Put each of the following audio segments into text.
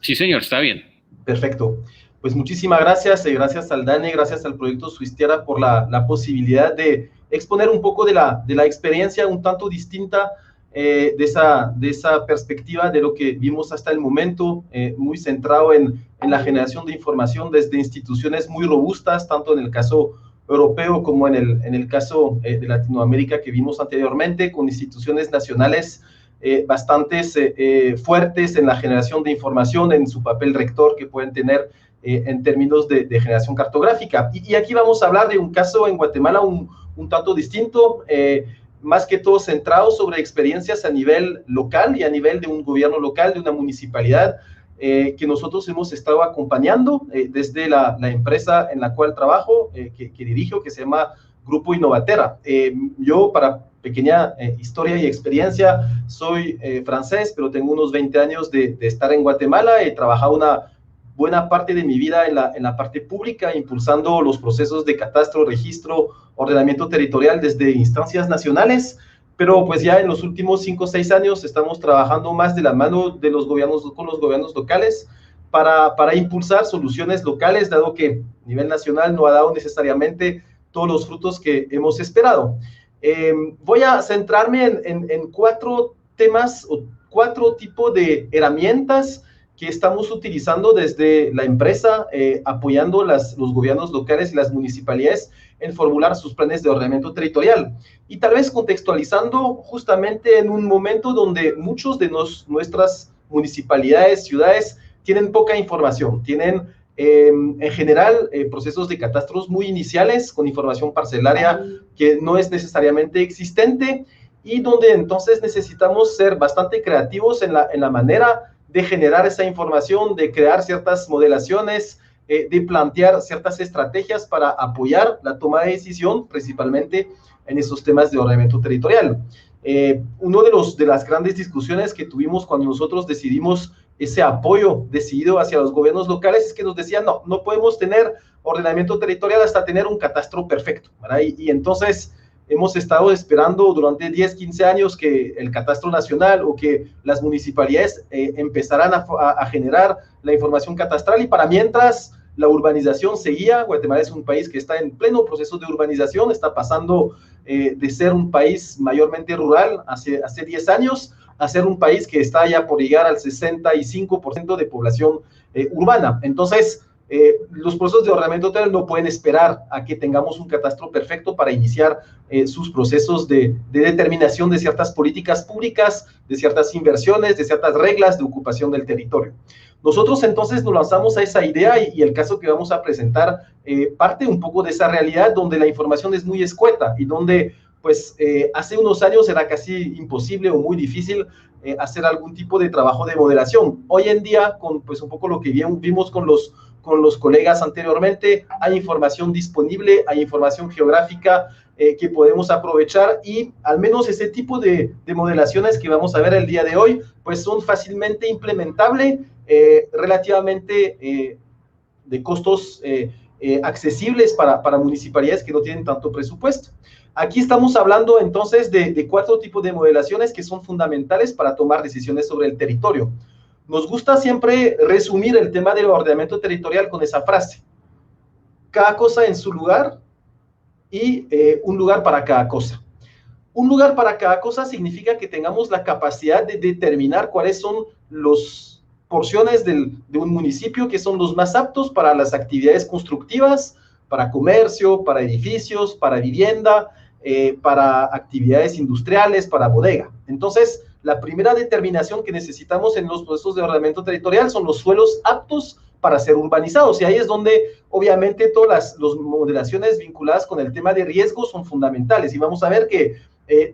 Sí, señor, está bien. Perfecto. Pues muchísimas gracias, gracias al DANE, gracias al proyecto Suistiara por la posibilidad de exponer un poco de la experiencia un tanto distinta de esa perspectiva de lo que vimos hasta el momento, muy centrado en la generación de información desde instituciones muy robustas, tanto en el caso europeo como en el caso de Latinoamérica que vimos anteriormente, con instituciones nacionales bastantes fuertes en la generación de información, en su papel rector que pueden tener en términos de generación cartográfica. Y aquí vamos a hablar de un caso en Guatemala un tanto distinto, más que todo centrado sobre experiencias a nivel local y a nivel de un gobierno local, de una municipalidad, que nosotros hemos estado acompañando desde la empresa en la cual trabajo, que dirijo, que se llama Grupo Innovatera. Yo, para pequeña historia y experiencia, soy francés, pero tengo unos 20 años de estar en Guatemala. He trabajado una buena parte de mi vida en la parte pública, impulsando los procesos de catastro, registro, ordenamiento territorial desde instancias nacionales, pero pues ya en los últimos 5 o 6 años estamos trabajando más de la mano de los gobiernos, con los gobiernos locales para impulsar soluciones locales, dado que a nivel nacional no ha dado necesariamente todos los frutos que hemos esperado. Voy a centrarme en 4 temas o 4 tipos de herramientas que estamos utilizando desde la empresa, apoyando los gobiernos locales y las municipalidades en formular sus planes de ordenamiento territorial. Y tal vez contextualizando justamente en un momento donde muchos de nuestras municipalidades, ciudades, tienen poca información, tienen en general procesos de catastros muy iniciales con información parcelaria que no es necesariamente existente y donde entonces necesitamos ser bastante creativos en la manera de generar esa información, de crear ciertas modelaciones, de plantear ciertas estrategias para apoyar la toma de decisión, principalmente en esos temas de ordenamiento territorial. Uno de las grandes discusiones que tuvimos cuando nosotros decidimos ese apoyo decidido hacia los gobiernos locales es que nos decían, no podemos tener ordenamiento territorial hasta tener un catastro perfecto, ¿verdad? Y entonces hemos estado esperando durante 10, 15 años que el catastro nacional o que las municipalidades empezaran a generar la información catastral, y para mientras la urbanización seguía. Guatemala es un país que está en pleno proceso de urbanización, está pasando de ser un país mayormente rural hace 10 años a ser un país que está ya por llegar al 65% de población urbana. Entonces, los procesos de ordenamiento territorial no pueden esperar a que tengamos un catastro perfecto para iniciar sus procesos de determinación de ciertas políticas públicas, de ciertas inversiones, de ciertas reglas de ocupación del territorio. Nosotros entonces nos lanzamos a esa idea y el caso que vamos a presentar parte un poco de esa realidad donde la información es muy escueta y donde pues hace unos años era casi imposible o muy difícil hacer algún tipo de trabajo de modelación. Hoy en día, con pues un poco lo que vimos con los colegas anteriormente, hay información disponible, hay información geográfica que podemos aprovechar, y al menos ese tipo de modelaciones que vamos a ver el día de hoy, pues son fácilmente implementables, relativamente de costos accesibles para municipalidades que no tienen tanto presupuesto. Aquí estamos hablando entonces de 4 tipos de modelaciones que son fundamentales para tomar decisiones sobre el territorio. Nos gusta siempre resumir el tema del ordenamiento territorial con esa frase: cada cosa en su lugar y un lugar para cada cosa. Un lugar para cada cosa significa que tengamos la capacidad de determinar cuáles son las porciones de un municipio que son los más aptos para las actividades constructivas, para comercio, para edificios, para vivienda, para actividades industriales, para bodega. Entonces, la primera determinación que necesitamos en los procesos de ordenamiento territorial son los suelos aptos para ser urbanizados, y ahí es donde obviamente todas las modelaciones vinculadas con el tema de riesgo son fundamentales, y vamos a ver que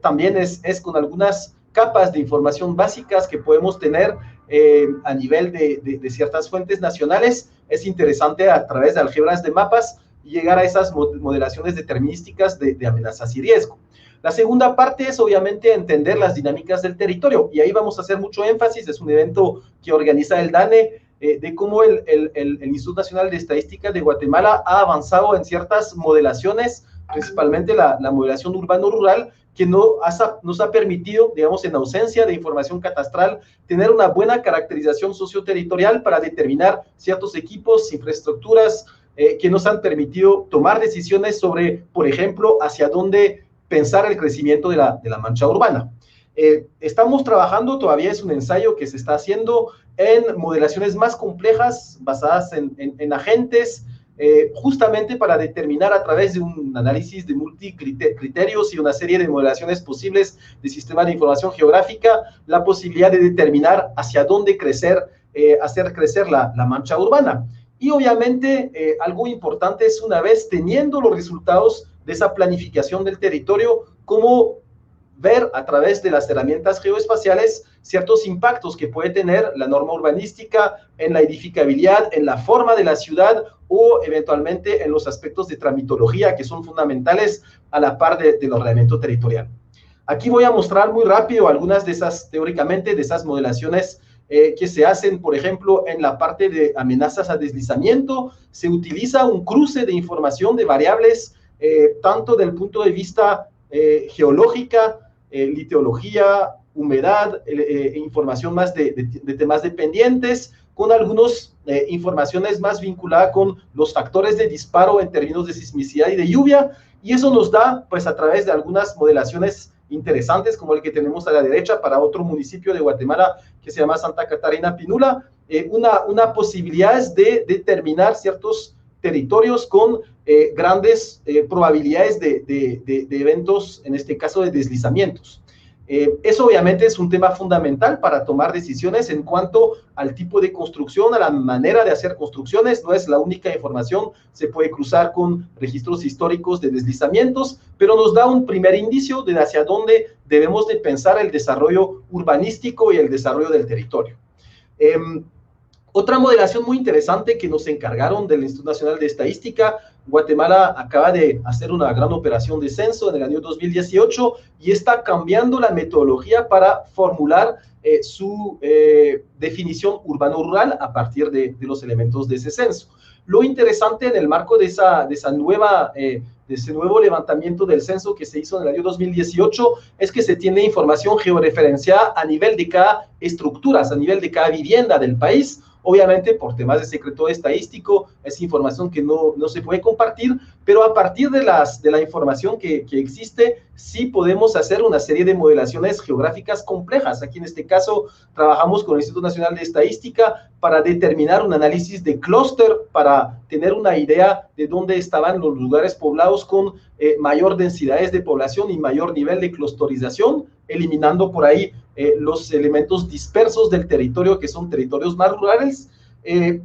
también es con algunas capas de información básicas que podemos tener a nivel de ciertas fuentes nacionales. Es interesante a través de álgebras de mapas llegar a esas modelaciones determinísticas de amenazas y riesgo. La segunda parte es obviamente entender las dinámicas del territorio, y ahí vamos a hacer mucho énfasis. Es un evento que organiza el DANE, de cómo el Instituto Nacional de Estadística de Guatemala ha avanzado en ciertas modelaciones, principalmente la modelación urbano-rural, que nos ha permitido, digamos, en ausencia de información catastral, tener una buena caracterización socioterritorial para determinar ciertos equipos, infraestructuras, que nos han permitido tomar decisiones sobre, por ejemplo, hacia dónde pensar el crecimiento de la mancha urbana. Estamos trabajando, todavía es un ensayo que se está haciendo en modelaciones más complejas, basadas en agentes, justamente para determinar a través de un análisis de multicriterios y una serie de modelaciones posibles de sistemas de información geográfica, la posibilidad de determinar hacia dónde hacer crecer la mancha urbana. Y obviamente algo importante es, una vez teniendo los resultados de esa planificación del territorio, cómo ver a través de las herramientas geoespaciales ciertos impactos que puede tener la norma urbanística en la edificabilidad, en la forma de la ciudad o eventualmente en los aspectos de tramitología que son fundamentales a la par del ordenamiento territorial. Aquí voy a mostrar muy rápido algunas de esas, teóricamente, de esas modelaciones que se hacen, por ejemplo, en la parte de amenazas a deslizamiento. Se utiliza un cruce de información de variables, tanto del punto de vista geológica, liteología, humedad, información más de temas dependientes, con algunas informaciones más vinculadas con los factores de disparo en términos de sismicidad y de lluvia, y eso nos da, pues, a través de algunas modelaciones interesantes, como el que tenemos a la derecha para otro municipio de Guatemala que se llama Santa Catarina Pinula, una posibilidad de determinar ciertos territorios con grandes probabilidades de eventos, en este caso de deslizamientos. Eso obviamente es un tema fundamental para tomar decisiones en cuanto al tipo de construcción, a la manera de hacer construcciones. No es la única información, se puede cruzar con registros históricos de deslizamientos, pero nos da un primer indicio de hacia dónde debemos de pensar el desarrollo urbanístico y el desarrollo del territorio. Otra modelación muy interesante que nos encargaron del Instituto Nacional de Estadística. Guatemala acaba de hacer una gran operación de censo en el año 2018 y está cambiando la metodología para formular su definición urbano-rural a partir de los elementos de ese censo. Lo interesante en el marco de ese nuevo levantamiento del censo que se hizo en el año 2018 es que se tiene información georreferenciada a nivel de cada estructuras, a nivel de cada vivienda del país. Obviamente, por temas de secreto estadístico, es información que no se puede compartir, pero a partir de la información que existe, sí podemos hacer una serie de modelaciones geográficas complejas. Aquí, en este caso, trabajamos con el Instituto Nacional de Estadística para determinar un análisis de clúster, para tener una idea de dónde estaban los lugares poblados con mayor densidades de población y mayor nivel de clusterización, eliminando por ahí los elementos dispersos del territorio, que son territorios más rurales.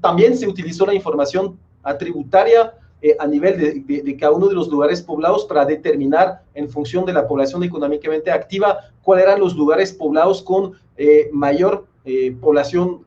También se utilizó la información atributaria a nivel de cada uno de los lugares poblados para determinar, en función de la población económicamente activa, cuáles eran los lugares poblados con mayor población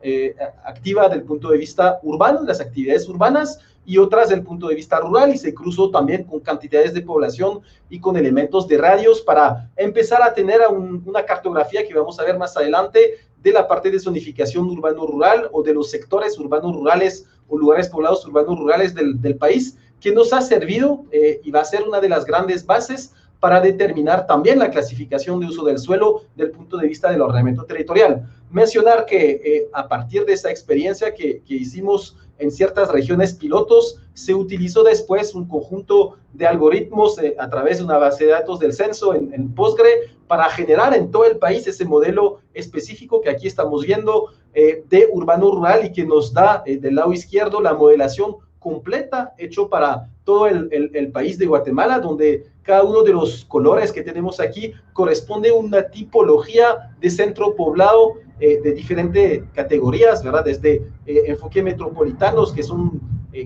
activa del punto de vista urbano, las actividades urbanas, y otras del punto de vista rural, y se cruzó también con cantidades de población y con elementos de radios para empezar a tener una cartografía que vamos a ver más adelante de la parte de zonificación urbano-rural o de los sectores urbanos-rurales o lugares poblados urbanos-rurales del país, que nos ha servido y va a ser una de las grandes bases para determinar también la clasificación de uso del suelo del punto de vista del ordenamiento territorial. Mencionar que a partir de esa experiencia que hicimos en ciertas regiones pilotos, se utilizó después un conjunto de algoritmos a través de una base de datos del censo en Postgre para generar en todo el país ese modelo específico que aquí estamos viendo de urbano-rural, y que nos da del lado izquierdo la modelación completa hecho para todo el país de Guatemala, donde cada uno de los colores que tenemos aquí corresponde a una tipología de centro poblado de diferentes categorías, ¿verdad? Desde enfoque metropolitanos, que son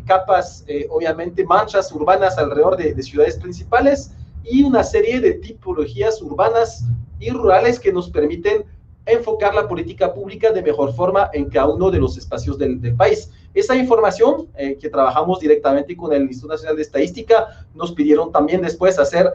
capas, obviamente manchas urbanas alrededor de ciudades principales, y una serie de tipologías urbanas y rurales que nos permiten enfocar la política pública de mejor forma en cada uno de los espacios del país. Esa información que trabajamos directamente con el Instituto Nacional de Estadística, nos pidieron también después hacer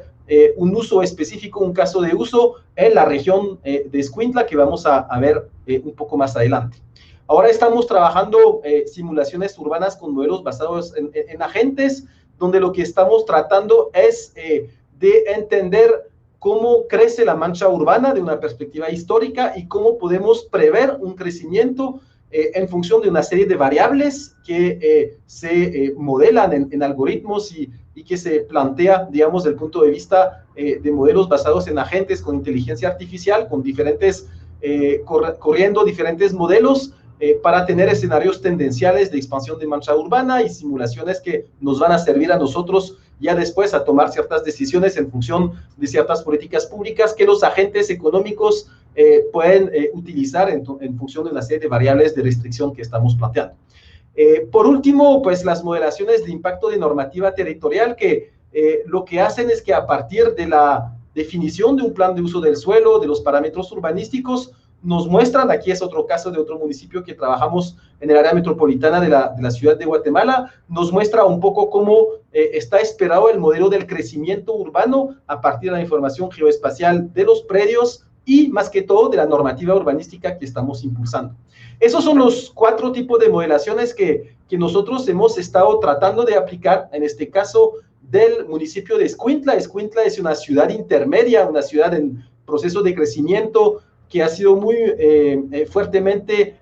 un uso específico, un caso de uso en la región de Escuintla, que vamos a ver un poco más adelante. Ahora estamos trabajando simulaciones urbanas con modelos basados en agentes, donde lo que estamos tratando es de entender cómo crece la mancha urbana de una perspectiva histórica y cómo podemos prever un crecimiento en función de una serie de variables que se modelan en algoritmos y que se plantea, digamos, desde el punto de vista de modelos basados en agentes con inteligencia artificial, con diferentes, corriendo diferentes modelos para tener escenarios tendenciales de expansión de mancha urbana y simulaciones que nos van a servir a nosotros ya después a tomar ciertas decisiones en función de ciertas políticas públicas que los agentes económicos pueden utilizar en función de una serie de variables de restricción que estamos planteando. Por último, pues las modelaciones de impacto de normativa territorial que lo que hacen es que a partir de la definición de un plan de uso del suelo, de los parámetros urbanísticos, nos muestran, aquí es otro caso de otro municipio que trabajamos en el área metropolitana de la ciudad de Guatemala, nos muestra un poco cómo está esperado el modelo del crecimiento urbano a partir de la información geoespacial de los predios y más que todo de la normativa urbanística que estamos impulsando. Esos son los 4 tipos de modelaciones que nosotros hemos estado tratando de aplicar, en este caso del municipio de Escuintla. Escuintla es una ciudad intermedia, una ciudad en proceso de crecimiento, que ha sido muy fuertemente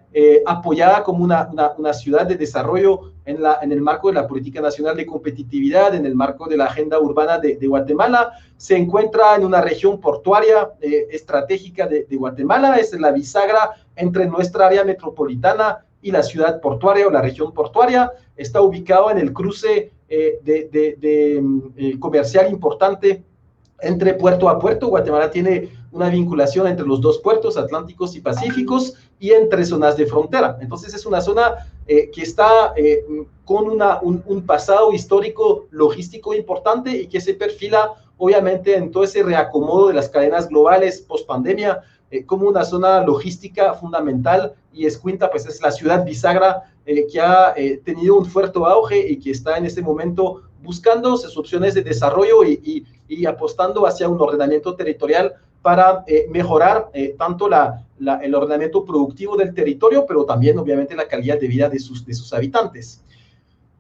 apoyada como una ciudad de desarrollo en el marco de la Política Nacional de Competitividad, en el marco de la Agenda Urbana de Guatemala. Se encuentra en una región portuaria estratégica de Guatemala, es la bisagra entre nuestra área metropolitana y la ciudad portuaria o la región portuaria. Está ubicado en el cruce comercial importante entre puerto a puerto. Guatemala tiene una vinculación entre los 2 puertos, atlánticos y pacíficos, y entre zonas de frontera. Entonces es una zona que está con un pasado histórico logístico importante y que se perfila obviamente en todo ese reacomodo de las cadenas globales post pandemia como una zona logística fundamental, y Escuintla pues es la ciudad bisagra que ha tenido un fuerte auge y que está en este momento buscando sus opciones de desarrollo y apostando hacia un ordenamiento territorial para mejorar tanto el ordenamiento productivo del territorio, pero también obviamente la calidad de vida de sus habitantes.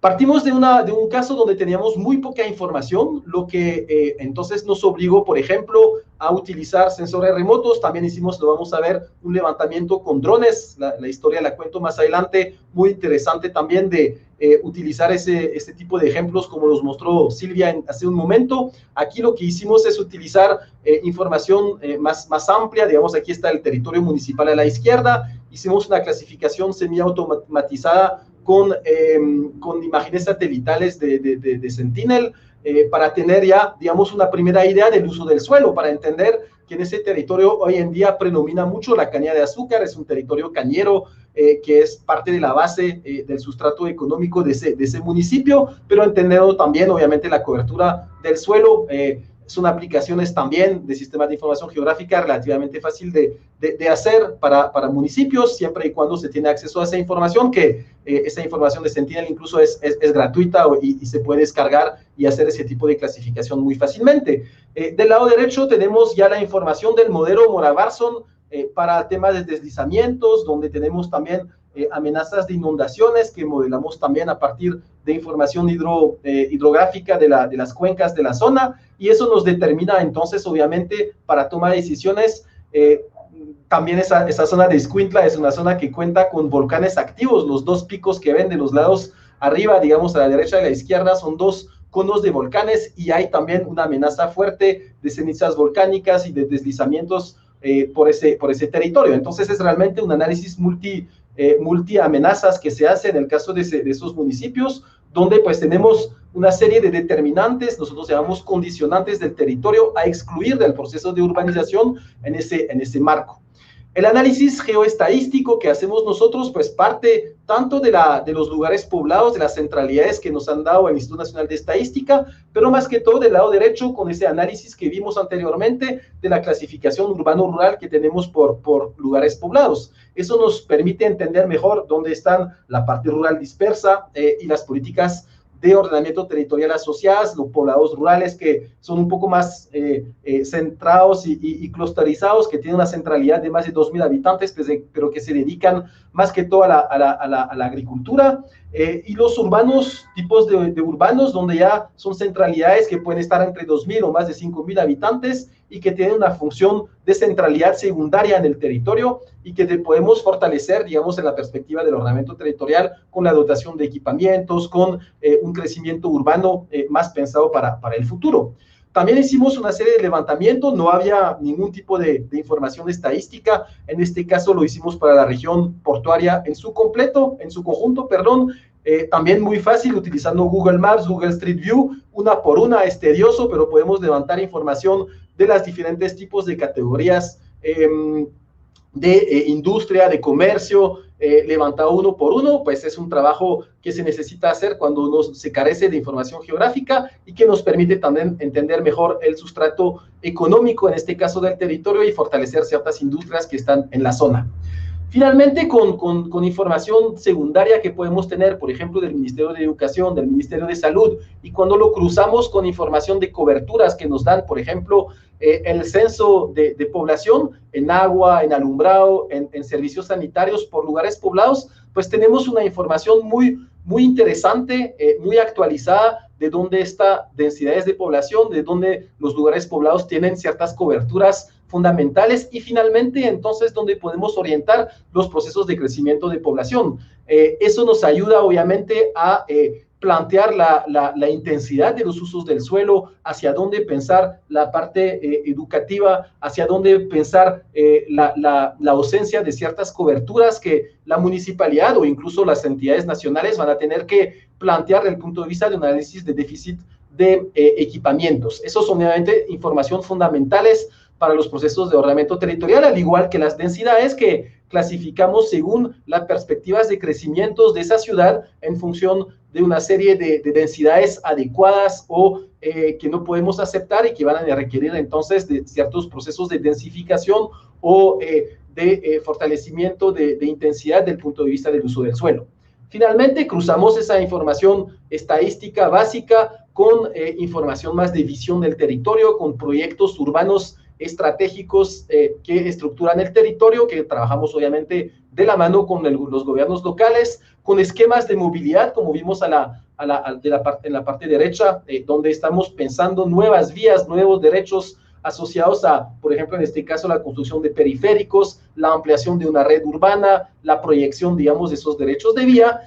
Partimos de un caso donde teníamos muy poca información, lo que entonces nos obligó, por ejemplo, a utilizar sensores remotos. También hicimos, lo vamos a ver, un levantamiento con drones. La historia la cuento más adelante, muy interesante también de utilizar este tipo de ejemplos como los mostró Silvia hace un momento. Aquí lo que hicimos es utilizar información más amplia. Digamos, aquí está el territorio municipal a la izquierda. Hicimos una clasificación semiautomatizada con imágenes satelitales de Sentinel para tener ya, digamos, una primera idea del uso del suelo, para entender que en ese territorio hoy en día predomina mucho la caña de azúcar. Es un territorio cañero que es parte de la base del sustrato económico de ese municipio, pero entendiendo también, obviamente, la cobertura del suelo. Son aplicaciones también de sistemas de información geográfica relativamente fácil de hacer para municipios, siempre y cuando se tiene acceso a esa información, que esa información de Sentinel incluso es gratuita y se puede descargar y hacer ese tipo de clasificación muy fácilmente. Del lado derecho tenemos ya la información del modelo Mora-Barson para temas de deslizamientos, donde tenemos también amenazas de inundaciones que modelamos también a partir de información hidrográfica de las cuencas de la zona, y eso nos determina entonces, obviamente, para tomar decisiones. También esa zona de Escuintla es una zona que cuenta con volcanes activos. Los 2 picos que ven de los lados arriba, digamos a la derecha y a la izquierda, son 2 conos de volcanes, y hay también una amenaza fuerte de cenizas volcánicas y de deslizamientos por ese territorio. Entonces es realmente un análisis multi amenazas que se hace en el caso de esos municipios, donde pues tenemos una serie de determinantes, nosotros llamamos condicionantes del territorio, a excluir del proceso de urbanización en ese marco. El análisis geoestadístico que hacemos nosotros pues parte tanto de los lugares poblados, de las centralidades que nos han dado el Instituto Nacional de Estadística, pero más que todo del lado derecho con ese análisis que vimos anteriormente de la clasificación urbano-rural que tenemos por lugares poblados. Eso nos permite entender mejor dónde están la parte rural dispersa y las políticas de ordenamiento territorial asociadas, los poblados rurales que son un poco más centrados y clusterizados, que tienen una centralidad de más de 2.000 habitantes, pero que se dedican más que todo a la agricultura, y los urbanos, tipos de urbanos, donde ya son centralidades que pueden estar entre 2.000 o más de 5.000 habitantes, y que tienen una función de centralidad secundaria en el territorio y que podemos fortalecer, digamos, en la perspectiva del ordenamiento territorial con la dotación de equipamientos, con un crecimiento urbano más pensado para el futuro. También hicimos una serie de levantamientos, no había ningún tipo de información estadística, en este caso lo hicimos para la región portuaria en su conjunto, también muy fácil utilizando Google Maps, Google Street View, una por una, es tedioso, pero podemos levantar información de las diferentes tipos de categorías de industria, de comercio, levantado uno por uno, pues es un trabajo que se necesita hacer cuando se carece de información geográfica y que nos permite también entender mejor el sustrato económico, en este caso del territorio, y fortalecer ciertas industrias que están en la zona. Finalmente, con información secundaria que podemos tener, por ejemplo, del Ministerio de Educación, del Ministerio de Salud, y cuando lo cruzamos con información de coberturas que nos dan, por ejemplo, el censo de población en agua, en alumbrado, en servicios sanitarios por lugares poblados, pues tenemos una información muy interesante, muy actualizada de dónde está densidades de población, de dónde los lugares poblados tienen ciertas coberturas fundamentales y finalmente entonces donde podemos orientar los procesos de crecimiento de población. Eso nos ayuda obviamente a plantear la intensidad de los usos del suelo, hacia dónde pensar la parte educativa, hacia dónde pensar la ausencia de ciertas coberturas que la municipalidad o incluso las entidades nacionales van a tener que plantear desde el punto de vista de un análisis de déficit de equipamientos. Esos son obviamente información fundamentales para los procesos de ordenamiento territorial, al igual que las densidades que clasificamos según las perspectivas de crecimientos de esa ciudad en función de una serie de densidades adecuadas o que no podemos aceptar y que van a requerir entonces de ciertos procesos de densificación o de fortalecimiento de intensidad del punto de vista del uso del suelo. Finalmente, cruzamos esa información estadística básica con información más de visión del territorio, con proyectos urbanos estratégicos que estructuran el territorio, que trabajamos obviamente de la mano con los gobiernos locales, con esquemas de movilidad, como vimos en la parte derecha, donde estamos pensando nuevas vías, nuevos derechos asociados a, por ejemplo, en este caso, la construcción de periféricos, la ampliación de una red urbana, la proyección, digamos, de esos derechos de vía.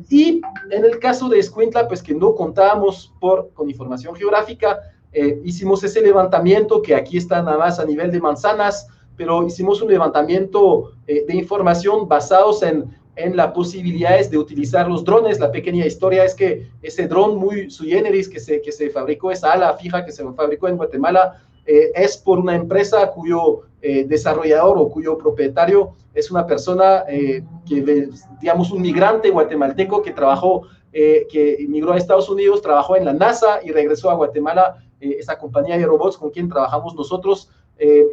Y en el caso de Escuintla, pues que no contábamos con información geográfica, hicimos ese levantamiento que aquí está nada más a nivel de manzanas, pero hicimos un levantamiento de información basados en las posibilidades de utilizar los drones. La pequeña historia es que ese dron muy sui generis que se fabricó, esa ala fija que se fabricó en Guatemala, es por una empresa cuyo desarrollador o cuyo propietario es una persona que, digamos, un migrante guatemalteco que trabajó, que emigró a Estados Unidos, trabajó en la NASA y regresó a Guatemala, esa compañía de robots con quien trabajamos nosotros,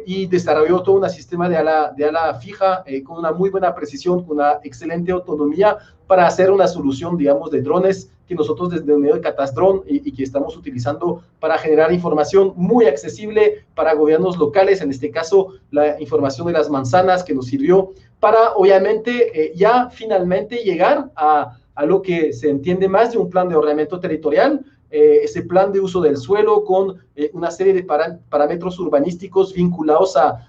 y desarrolló todo un sistema de ala fija con una muy buena precisión, con una excelente autonomía para hacer una solución, digamos, de drones que nosotros desde el medio de Catastron y que estamos utilizando para generar información muy accesible para gobiernos locales, en este caso la información de las manzanas que nos sirvió para obviamente ya finalmente llegar a lo que se entiende más de un plan de ordenamiento territorial, ese plan de uso del suelo con una serie de parámetros urbanísticos vinculados a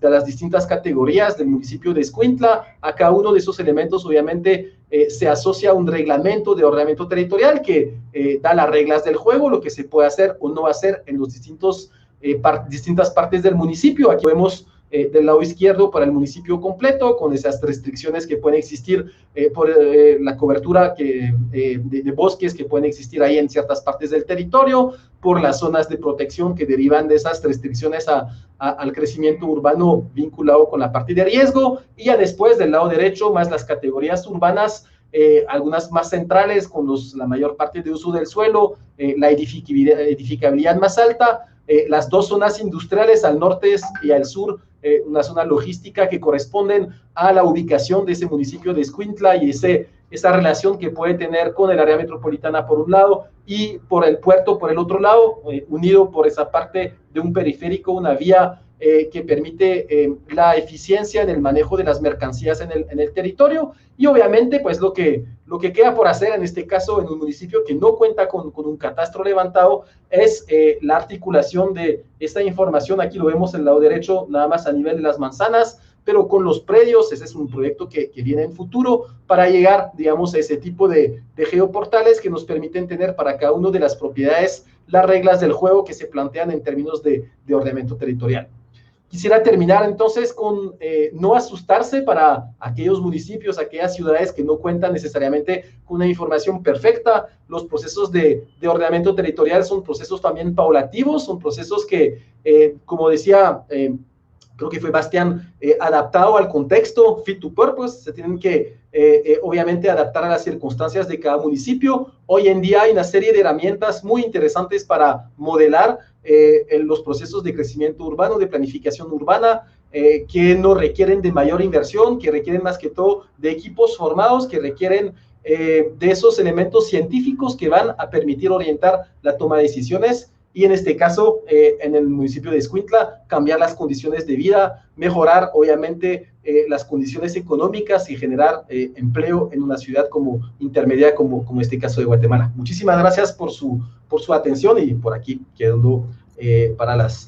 las distintas categorías del municipio de Escuintla. A cada uno de esos elementos obviamente se asocia un reglamento de ordenamiento territorial que da las reglas del juego, lo que se puede hacer o no hacer en los distintas partes del municipio. Aquí vemos del lado izquierdo para el municipio completo, con esas restricciones que pueden existir por la cobertura de bosques que pueden existir ahí en ciertas partes del territorio, por las zonas de protección que derivan de esas restricciones al crecimiento urbano vinculado con la parte de riesgo, y ya después del lado derecho más las categorías urbanas, algunas más centrales con la mayor parte de uso del suelo, la edificabilidad más alta, las dos zonas industriales al norte y al sur, una zona logística que corresponden a la ubicación de ese municipio de Escuintla y esa relación que puede tener con el área metropolitana por un lado y por el puerto por el otro lado, unido por esa parte de un periférico, una vía que permite la eficiencia en el manejo de las mercancías en el territorio, y obviamente pues lo que queda por hacer en este caso en un municipio que no cuenta con un catastro levantado es la articulación de esta información. Aquí lo vemos en el lado derecho nada más a nivel de las manzanas, pero con los predios. Ese es un proyecto que viene en futuro para llegar, digamos, a ese tipo de geoportales que nos permiten tener para cada una de las propiedades las reglas del juego que se plantean en términos de ordenamiento territorial. Quisiera terminar entonces con no asustarse para aquellos municipios, aquellas ciudades que no cuentan necesariamente con una información perfecta. Los procesos de ordenamiento territorial son procesos también paulativos, son procesos que, como decía, creo que fue Bastián, adaptado al contexto, fit to purpose. Se tienen que obviamente adaptar a las circunstancias de cada municipio. Hoy en día hay una serie de herramientas muy interesantes para modelar los procesos de crecimiento urbano, de planificación urbana, que no requieren de mayor inversión, que requieren más que todo de equipos formados, que requieren de esos elementos científicos que van a permitir orientar la toma de decisiones. Y en este caso, en el municipio de Escuintla, cambiar las condiciones de vida, mejorar obviamente las condiciones económicas y generar empleo en una ciudad como intermedia, como este caso de Guatemala. Muchísimas gracias por su atención, y por aquí quedando para las